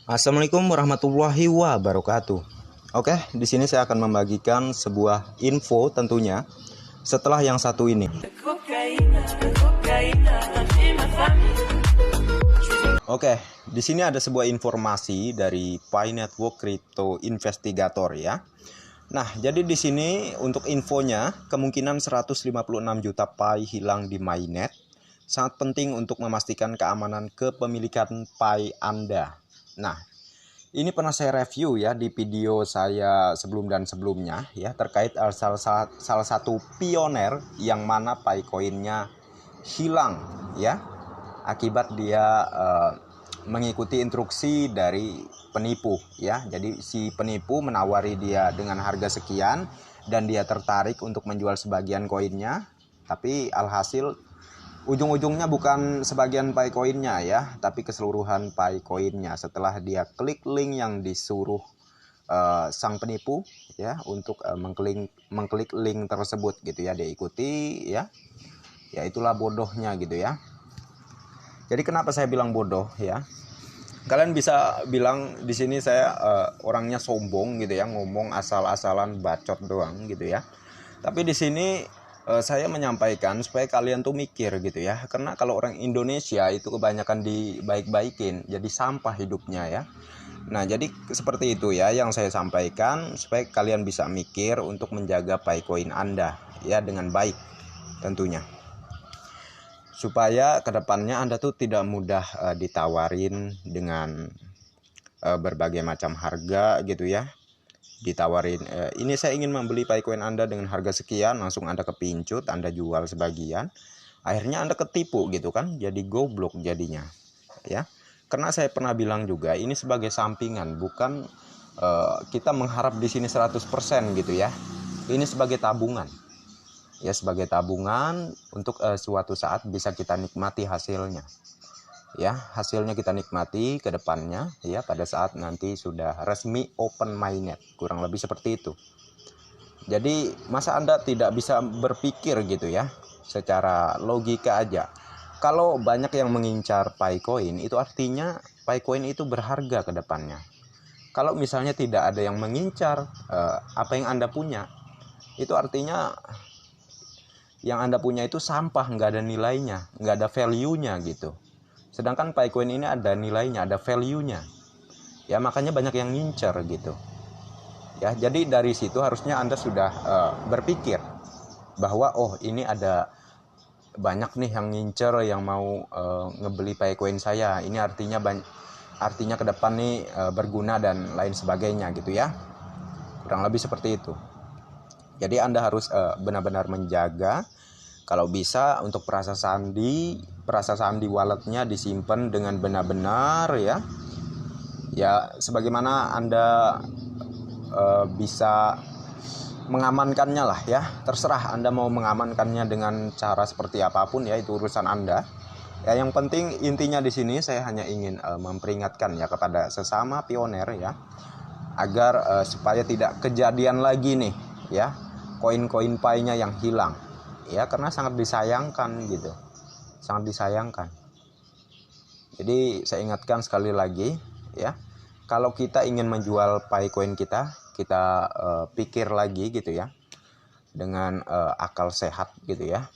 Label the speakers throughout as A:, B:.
A: Assalamualaikum warahmatullahi wabarakatuh. Oke, di sini saya akan membagikan sebuah info tentunya setelah yang satu ini. Oke, di sini ada sebuah informasi dari Pi Network Crypto Investigator ya. Nah, jadi di sini untuk infonya, kemungkinan 156 juta Pi hilang di mainnet sangat penting untuk memastikan keamanan kepemilikan Pi Anda. Nah, ini pernah saya review ya di video saya sebelum dan sebelumnya ya terkait salah satu pioner yang mana Picoin-nya hilang ya akibat dia mengikuti instruksi dari penipu ya. Jadi si penipu menawari dia dengan harga sekian dan dia tertarik untuk menjual sebagian koinnya, tapi alhasil ujung-ujungnya bukan sebagian Picoin-nya ya, tapi keseluruhan Picoin-nya setelah dia klik link yang disuruh sang penipu ya untuk mengklik link tersebut gitu ya, dia ikuti ya. Ya itulah bodohnya gitu ya. Jadi kenapa saya bilang bodoh ya? Kalian bisa bilang di sini saya orangnya sombong gitu ya, ngomong asal-asalan bacot doang gitu ya. Tapi di sini saya menyampaikan supaya kalian tuh mikir gitu ya. Karena kalau orang Indonesia itu kebanyakan dibaik-baikin, jadi sampah hidupnya ya. Nah, jadi seperti itu ya yang saya sampaikan supaya kalian bisa mikir untuk menjaga Picoin Anda ya dengan baik tentunya. Supaya kedepannya Anda tuh tidak mudah ditawarin dengan berbagai macam harga gitu ya. Ditawarin ini saya ingin membeli Picoin Anda dengan harga sekian, langsung Anda kepincut, Anda jual sebagian, akhirnya Anda ketipu gitu kan, jadi goblok jadinya ya. Karena saya pernah bilang juga ini sebagai sampingan, bukan kita mengharap di sini 100% gitu ya. Ini sebagai tabungan ya, sebagai tabungan untuk suatu saat bisa kita nikmati hasilnya ya, hasilnya kita nikmati ke depannya ya pada saat nanti sudah resmi open mainnet, kurang lebih seperti itu. Jadi masa Anda tidak bisa berpikir gitu ya secara logika aja, kalau banyak yang mengincar Picoin itu artinya Picoin itu berharga ke depannya. Kalau misalnya tidak ada yang mengincar apa yang Anda punya, itu artinya yang Anda punya itu sampah, nggak ada nilainya, nggak ada value-nya gitu. Sedangkan Picoin ini ada nilainya, ada value-nya. Ya makanya banyak yang ngincer gitu. Ya, jadi dari situ harusnya Anda sudah berpikir bahwa oh ini ada banyak nih yang ngincer, yang mau ngebeli Picoin saya. Ini artinya ke depan nih berguna dan lain sebagainya gitu ya. Kurang lebih seperti itu. Jadi Anda harus benar-benar menjaga, kalau bisa untuk perasa sandi walletnya disimpan dengan benar-benar ya. Ya sebagaimana Anda bisa mengamankannya lah ya. Terserah Anda mau mengamankannya dengan cara seperti apapun ya, itu urusan Anda. Ya yang penting intinya di sini saya hanya ingin memperingatkan ya kepada sesama pioner ya, agar supaya tidak kejadian lagi nih ya koin-koin Pi-nya yang hilang ya, karena sangat disayangkan gitu, sangat disayangkan. Jadi saya ingatkan sekali lagi ya, kalau kita ingin menjual Picoin kita pikir lagi gitu ya, dengan akal sehat gitu ya,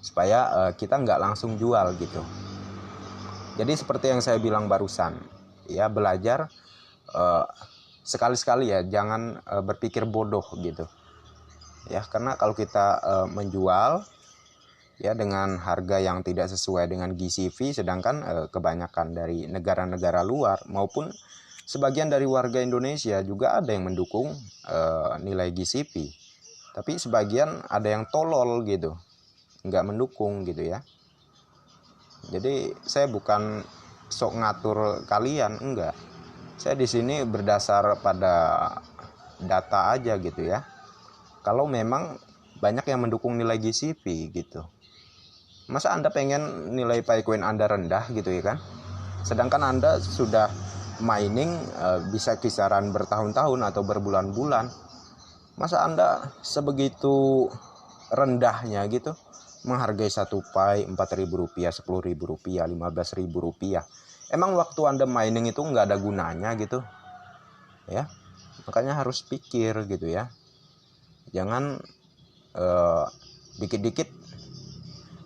A: supaya kita nggak langsung jual gitu. Jadi seperti yang saya bilang barusan ya, belajar sekali-sekali ya, jangan berpikir bodoh gitu ya. Karena kalau kita menjual ya dengan harga yang tidak sesuai dengan GCV, sedangkan kebanyakan dari negara-negara luar maupun sebagian dari warga Indonesia juga ada yang mendukung nilai GCV, tapi sebagian ada yang tolol gitu, nggak mendukung gitu ya. Jadi saya bukan sok ngatur kalian, enggak. Saya di sini berdasar pada data aja gitu ya. Kalau memang banyak yang mendukung nilai GCV gitu, masa Anda pengen nilai Picoin Anda rendah gitu ya kan? Sedangkan Anda sudah mining bisa kisaran bertahun-tahun atau berbulan-bulan. Masa Anda sebegitu rendahnya gitu menghargai satu Pi Rp4.000, Rp10.000, Rp15.000. Emang waktu Anda mining itu nggak ada gunanya gitu ya, makanya harus pikir gitu ya. Jangan dikit-dikit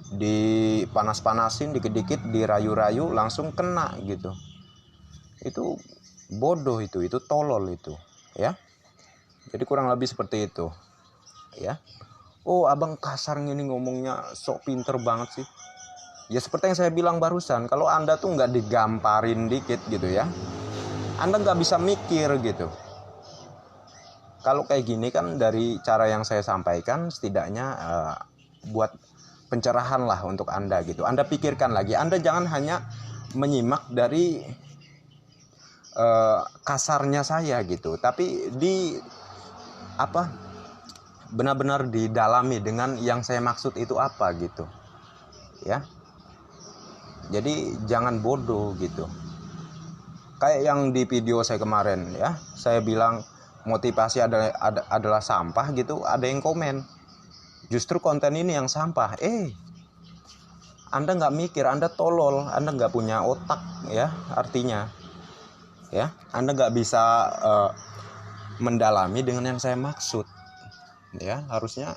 A: dipanas-panasin, dikit-dikit dirayu-rayu langsung kena gitu. Itu bodoh, itu tolol itu ya. Jadi kurang lebih seperti itu ya. Oh, abang kasar gini ngomongnya, sok pinter banget sih. Ya seperti yang saya bilang barusan, kalau Anda tuh nggak digamparin dikit gitu ya, Anda nggak bisa mikir gitu. Kalau kayak gini kan dari cara yang saya sampaikan, setidaknya buat pencerahan lah untuk Anda gitu. Anda pikirkan lagi, Anda jangan hanya menyimak dari kasarnya saya gitu, tapi benar-benar didalami dengan yang saya maksud itu apa gitu ya. Jadi jangan bodoh gitu. Kayak yang di video saya kemarin ya, saya bilang motivasi adalah sampah gitu, ada yang komen, justru konten ini yang sampah. Anda nggak mikir, Anda tolol, Anda nggak punya otak ya, artinya ya, Anda nggak bisa mendalami dengan yang saya maksud ya. Harusnya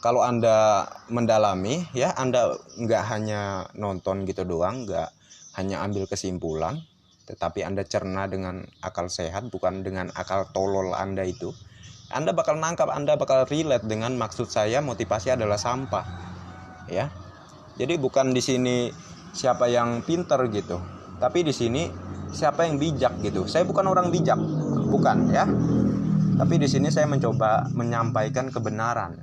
A: kalau Anda mendalami ya, Anda nggak hanya nonton gitu doang, nggak hanya ambil kesimpulan, tetapi Anda cerna dengan akal sehat, bukan dengan akal tolol Anda itu. Anda bakal nangkap, Anda bakal relate dengan maksud saya motivasi adalah sampah ya. Jadi bukan di sini siapa yang pinter gitu, tapi di sini siapa yang bijak gitu. Saya bukan orang bijak, bukan ya. Tapi di sini saya mencoba menyampaikan kebenaran.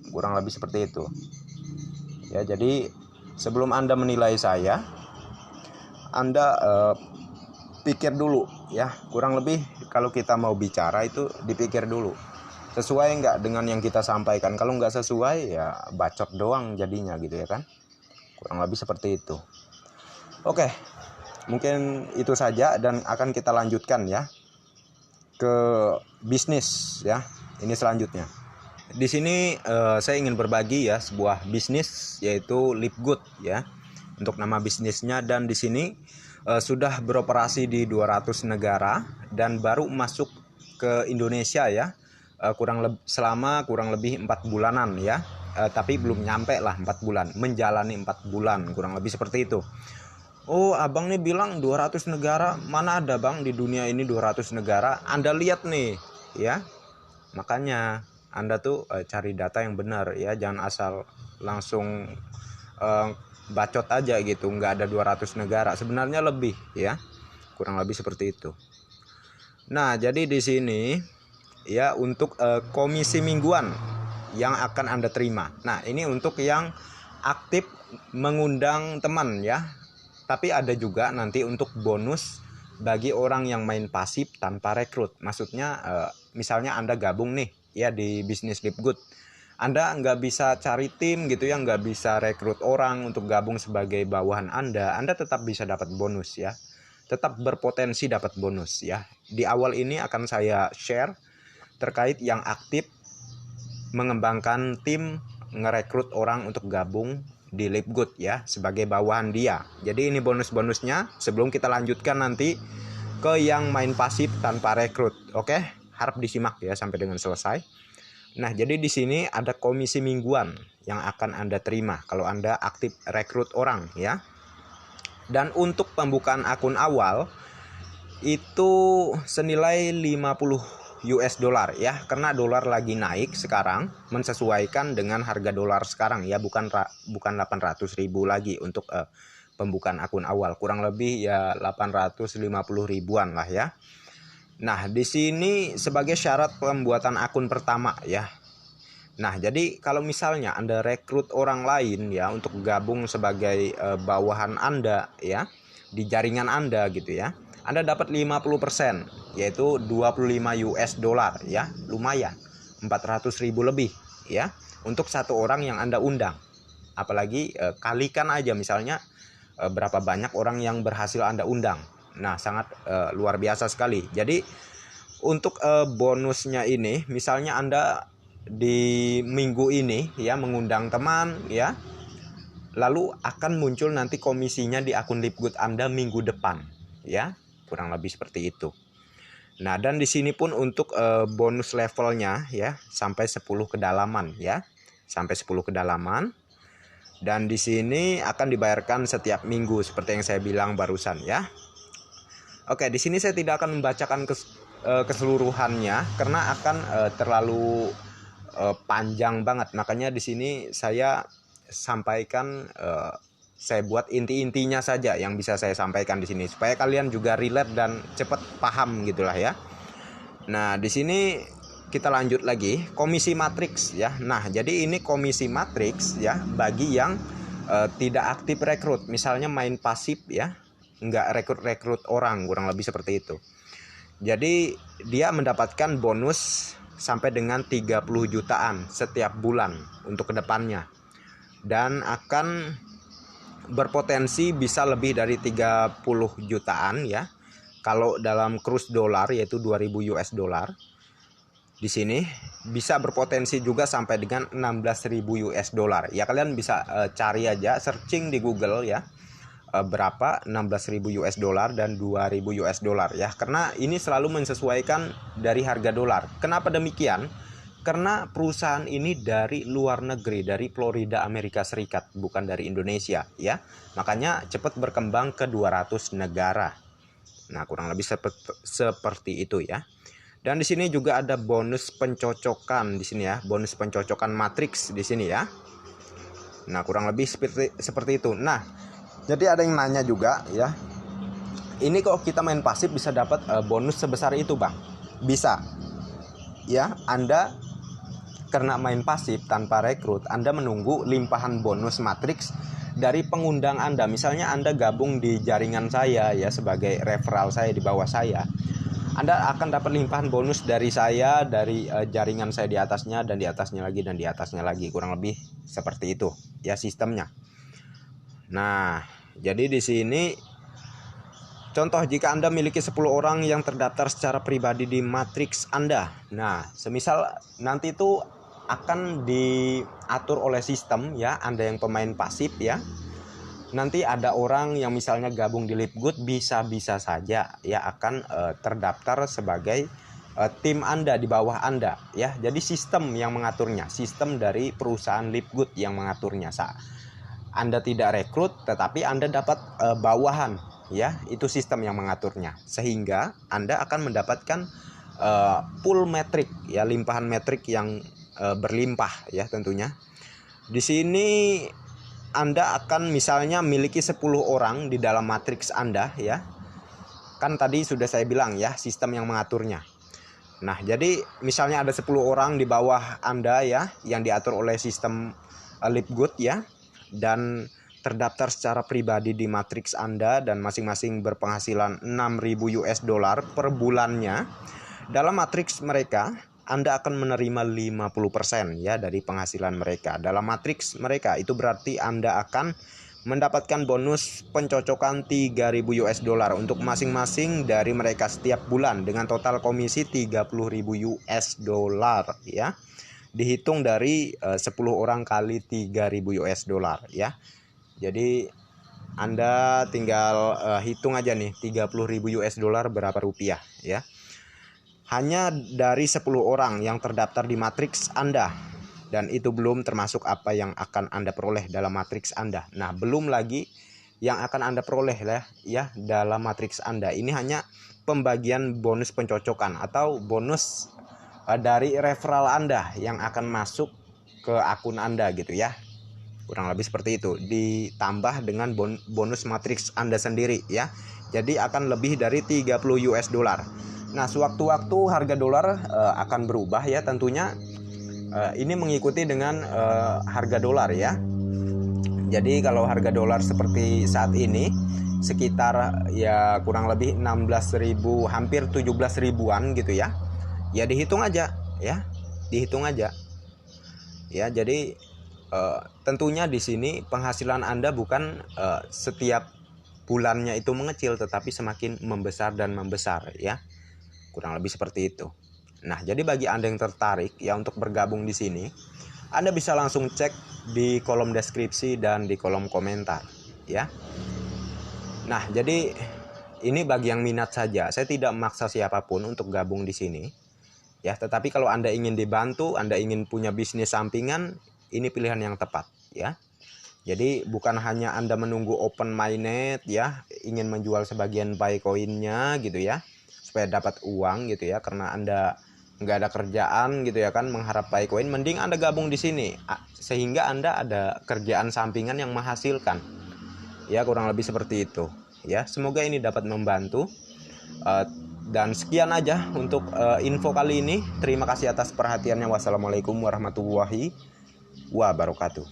A: Kurang lebih seperti itu. Ya, jadi sebelum Anda menilai saya, Anda pikir dulu ya. Kurang lebih kalau kita mau bicara itu dipikir dulu. Sesuai nggak dengan yang kita sampaikan? Kalau nggak sesuai ya bacot doang jadinya gitu ya kan. Kurang lebih seperti itu. Oke, mungkin itu saja dan akan kita lanjutkan ya ke bisnis ya. Ini selanjutnya. Di sini saya ingin berbagi ya sebuah bisnis, yaitu Lipgood ya, untuk nama bisnisnya. Dan di sini sudah beroperasi di 200 negara dan baru masuk ke Indonesia ya, selama kurang lebih 4 bulanan ya. Tapi belum nyampe lah 4 bulan, menjalani 4 bulan kurang lebih seperti itu. Oh, abang nih bilang 200 negara, mana ada bang di dunia ini 200 negara? Anda lihat nih ya, makanya Anda tuh cari data yang benar ya, jangan asal langsung bacot aja gitu, nggak ada 200 negara, sebenarnya lebih ya, kurang lebih seperti itu. Nah, jadi di sini ya untuk komisi mingguan yang akan Anda terima. Nah, ini untuk yang aktif mengundang teman ya. Tapi ada juga nanti untuk bonus bagi orang yang main pasif tanpa rekrut. Maksudnya misalnya Anda gabung nih ya di bisnis Lipgood. Anda nggak bisa cari tim gitu ya, nggak bisa rekrut orang untuk gabung sebagai bawahan Anda tetap bisa dapat bonus ya. Tetap berpotensi dapat bonus ya. Di awal ini akan saya share terkait yang aktif mengembangkan tim, ngerekrut orang untuk gabung di Lipgood ya sebagai bawahan dia. Jadi ini bonus-bonusnya sebelum kita lanjutkan nanti ke yang main pasif tanpa rekrut. Oke, harap disimak ya sampai dengan selesai. Nah, jadi di sini ada komisi mingguan yang akan Anda terima kalau Anda aktif rekrut orang ya. Dan untuk pembukaan akun awal itu senilai 50 US dollar ya, karena dolar lagi naik sekarang, mensesuaikan dengan harga dolar sekarang ya, bukan 800.000 lagi untuk pembukaan akun awal, kurang lebih ya 850 ribuan lah ya. Nah, di sini sebagai syarat pembuatan akun pertama ya. Nah, jadi kalau misalnya Anda rekrut orang lain ya untuk gabung sebagai bawahan Anda ya di jaringan Anda gitu ya, Anda dapat 50%, yaitu 25 US dollar ya, lumayan 400.000 lebih ya untuk satu orang yang Anda undang. Apalagi kalikan aja misalnya berapa banyak orang yang berhasil Anda undang. Nah, sangat luar biasa sekali. Jadi untuk bonusnya ini, misalnya Anda di minggu ini ya mengundang teman ya, lalu akan muncul nanti komisinya di akun Lipgood Anda minggu depan, ya. Kurang lebih seperti itu. Nah, dan di sini pun untuk bonus levelnya ya sampai 10 kedalaman ya. Sampai 10 kedalaman. Dan di sini akan dibayarkan setiap minggu seperti yang saya bilang barusan ya. Oke, di sini saya tidak akan membacakan keseluruhannya karena akan terlalu panjang banget. Makanya di sini saya sampaikan, saya buat inti-intinya saja yang bisa saya sampaikan di sini supaya kalian juga relate dan cepat paham gitulah ya. Nah, di sini kita lanjut lagi komisi matriks ya. Nah, jadi ini komisi matriks ya bagi yang tidak aktif rekrut, misalnya main pasif ya, nggak rekrut orang, kurang lebih seperti itu. Jadi dia mendapatkan bonus sampai dengan 30 jutaan setiap bulan untuk kedepannya, dan akan berpotensi bisa lebih dari 30 jutaan ya kalau dalam kurs dolar, yaitu 2000 US dollar. Di sini bisa berpotensi juga sampai dengan 16.000 US dollar ya. Kalian bisa cari aja, searching di Google ya, berapa 16.000 US dollar dan 2.000 US dollar ya, karena ini selalu menyesuaikan dari harga dolar. Kenapa demikian? Karena perusahaan ini dari luar negeri, dari Florida, Amerika Serikat, bukan dari Indonesia ya. Makanya cepat berkembang ke 200 negara. Nah, kurang lebih seperti itu ya. Dan di sini juga ada bonus pencocokan di sini ya, bonus pencocokan matriks di sini ya. Nah, kurang lebih seperti itu. Nah, jadi ada yang nanya juga ya, ini kok kita main pasif bisa dapat bonus sebesar itu, Bang? Bisa ya. Anda karena main pasif tanpa rekrut, Anda menunggu limpahan bonus matriks dari pengundang Anda. Misalnya Anda gabung di jaringan saya ya sebagai referral saya di bawah saya, Anda akan dapat limpahan bonus dari saya, dari jaringan saya di atasnya, dan di atasnya lagi, dan di atasnya lagi. Kurang lebih seperti itu ya sistemnya. Nah, jadi di sini contoh, jika Anda miliki 10 orang yang terdaftar secara pribadi di matriks Anda. Nah, semisal nanti itu akan diatur oleh sistem ya, Anda yang pemain pasif ya. Nanti ada orang yang misalnya gabung di Lipgood, bisa-bisa saja ya akan terdaftar sebagai tim Anda di bawah Anda ya. Jadi sistem yang mengaturnya, sistem dari perusahaan Lipgood yang mengaturnya. Anda tidak rekrut tetapi Anda dapat bawahan ya, itu sistem yang mengaturnya, sehingga Anda akan mendapatkan pool metrik ya, limpahan metrik yang berlimpah ya tentunya. Di sini Anda akan misalnya miliki 10 orang di dalam matriks Anda ya. Kan tadi sudah saya bilang ya, sistem yang mengaturnya. Nah, jadi misalnya ada 10 orang di bawah Anda ya, yang diatur oleh sistem Lipgood ya, dan terdaftar secara pribadi di matriks Anda, dan masing-masing berpenghasilan 6.000 US dollar per bulannya. Dalam matriks mereka, Anda akan menerima 50% ya dari penghasilan mereka. Dalam matriks mereka itu berarti Anda akan mendapatkan bonus pencocokan 3.000 US dollar untuk masing-masing dari mereka setiap bulan, dengan total komisi 30.000 US dollar ya. Dihitung dari 10 orang kali 3.000 US dollar ya. Jadi Anda tinggal hitung aja nih, 30.000 US dollar berapa rupiah ya. Hanya dari 10 orang yang terdaftar di matriks Anda, dan itu belum termasuk apa yang akan Anda peroleh dalam matriks Anda. Nah, belum lagi yang akan Anda peroleh ya dalam matriks Anda. Ini hanya pembagian bonus pencocokan atau bonus dari referral Anda yang akan masuk ke akun Anda gitu ya. Kurang lebih seperti itu, ditambah dengan bonus matriks Anda sendiri ya. Jadi akan lebih dari 30 US dollar. Nah, sewaktu-waktu harga dolar akan berubah ya tentunya. Ini mengikuti dengan harga dolar ya. Jadi kalau harga dolar seperti saat ini sekitar ya kurang lebih 16.000, hampir 17 ribuan gitu ya. Ya dihitung aja ya. Dihitung aja. Ya, jadi tentunya di sini penghasilan Anda bukan setiap bulannya itu mengecil, tetapi semakin membesar dan membesar ya. Kurang lebih seperti itu. Nah, jadi bagi Anda yang tertarik ya untuk bergabung di sini, Anda bisa langsung cek di kolom deskripsi dan di kolom komentar ya. Nah, jadi ini bagi yang minat saja. Saya tidak memaksa siapapun untuk gabung di sini. Ya, tetapi kalau Anda ingin dibantu, Anda ingin punya bisnis sampingan, ini pilihan yang tepat ya. Jadi bukan hanya Anda menunggu open mainnet ya, ingin menjual sebagian Paycoin-nya gitu ya, supaya dapat uang gitu ya, karena Anda nggak ada kerjaan gitu ya kan, mengharap Paycoin, mending Anda gabung di sini sehingga Anda ada kerjaan sampingan yang menghasilkan. Ya, kurang lebih seperti itu ya. Semoga ini dapat membantu. Dan sekian aja untuk info kali ini. Terima kasih atas perhatiannya. Wassalamualaikum warahmatullahi wabarakatuh.